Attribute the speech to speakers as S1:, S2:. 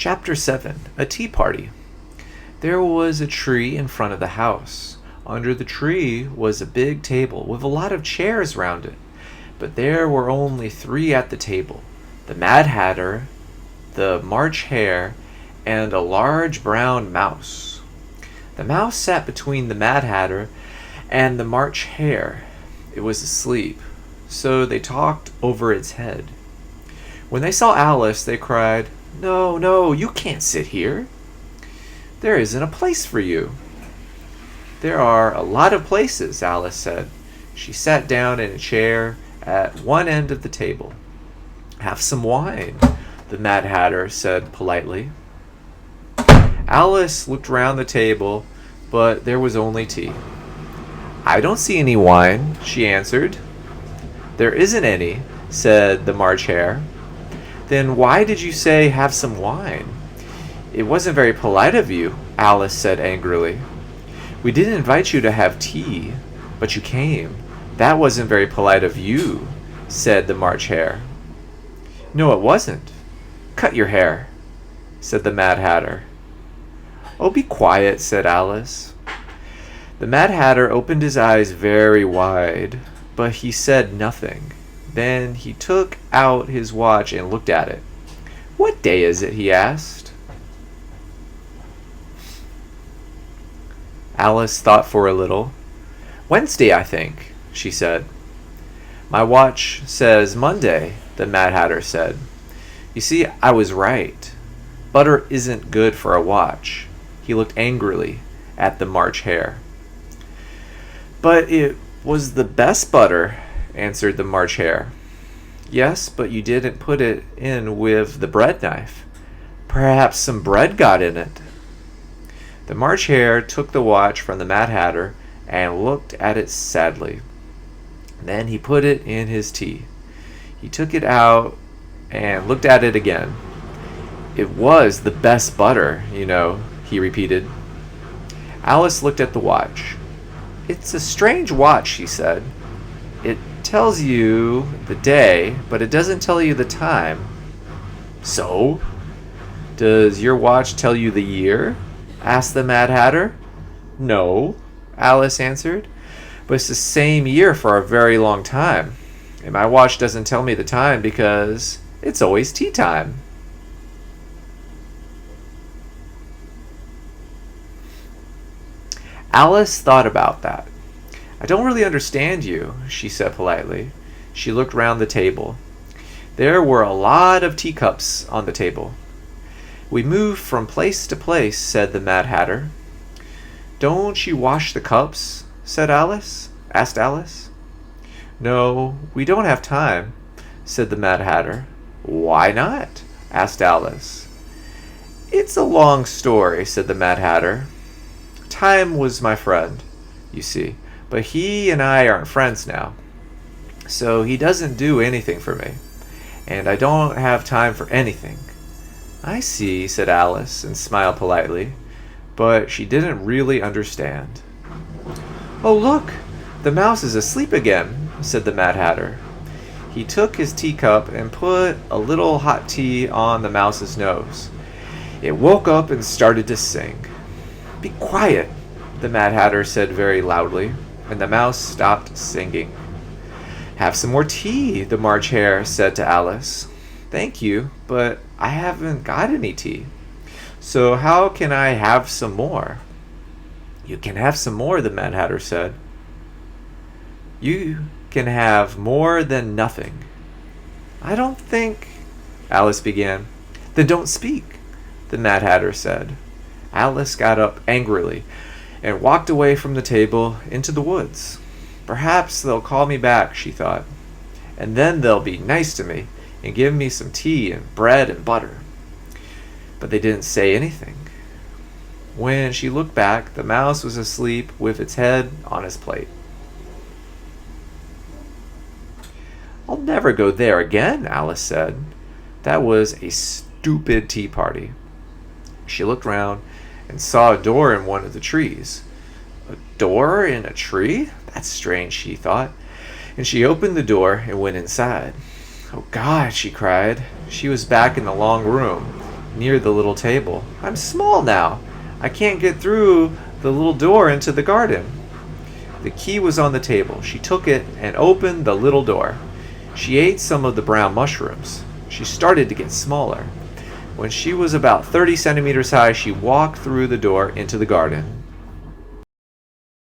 S1: Chapter 7. A Tea Party. There was a tree in front of the house. Under the tree was a big table with a lot of chairs round it. But there were only three at the table: the Mad Hatter, the March Hare, and a large brown mouse. The mouse sat between the Mad Hatter and the March Hare. It was asleep, so they talked over its head. When they saw Alice, they cried, "No, no, you can't sit here. There isn't a place for you." "There are a lot of places," Alice said. She sat down in a chair at one end of the table. "Have some wine," the Mad Hatter said politely. Alice looked round the table, but there was only tea. "I don't see any wine," she answered. "There isn't any," said the March Hare. "Then why did you say have some wine?" "It wasn't very polite of you," Alice said angrily. "We didn't invite you to have tea, but you came. That wasn't very polite of you," said the March Hare. "No, it wasn't. Cut your hair," said the Mad Hatter. "Oh, be quiet," said Alice. The Mad Hatter opened his eyes very wide, but he said nothing. Then he took out his watch and looked at it. "What day is it?" he asked. Alice thought for a little. "Wednesday, I think," she said. "My watch says Monday," the Mad Hatter said. "You see, I was right. Butter isn't good for a watch." He looked angrily at the March Hare. "But it was the best butter," answered the March Hare. "Yes, but you didn't put it in with the bread knife. Perhaps some bread got in it." The March Hare took the watch from the Mad Hatter and looked at it sadly. Then he put it in his tea. He took it out and looked at it again. "It was the best butter, you know," he repeated. Alice looked at the watch. "It's a strange watch," she said. "It tells you the day, but it doesn't tell you the time." "So? Does your watch tell you the year?" asked the Mad Hatter. "No," Alice answered, "but it's the same year for a very long time. And my watch doesn't tell me the time because it's always tea time." Alice thought about that. "I don't really understand you," she said politely. She looked round the table. There were a lot of teacups on the table. "We move from place to place," said the Mad Hatter. "Don't you wash the cups?" asked Alice. "No, we don't have time," said the Mad Hatter. "Why not?" asked Alice. "It's a long story," said the Mad Hatter. "Time was my friend, you see, but he and I aren't friends now. So he doesn't do anything for me, and I don't have time for anything." "I see," said Alice, and smiled politely, but she didn't really understand. "Oh, look, the mouse is asleep again," said the Mad Hatter. He took his teacup and put a little hot tea on the mouse's nose. It woke up and started to sing. "Be quiet," the Mad Hatter said very loudly, and the mouse stopped singing. "Have some more tea," the March Hare said to Alice. "Thank you, but I haven't got any tea. So how can I have some more?" "You can have some more," the Mad Hatter said. "You can have more than nothing." "I don't think—" Alice began. "Then don't speak," the Mad Hatter said. Alice got up angrily and walked away from the table into the woods. "Perhaps they'll call me back," she thought, "and then they'll be nice to me and give me some tea and bread and butter." But they didn't say anything. When she looked back, the mouse was asleep with its head on his plate. "I'll never go there again," Alice said. "That was a stupid tea party." She looked round and saw a door in one of the trees. "A door in a tree? That's strange," she thought, and she opened the door and went inside. "Oh God," she cried. She was back in the long room. near the little table. I'm small now. I can't get through the little door into the garden. The key was on the table. She took it and opened the little door. She ate some of the brown mushrooms. She started to get smaller. When she was about 30 centimeters high, she walked through the door into the garden.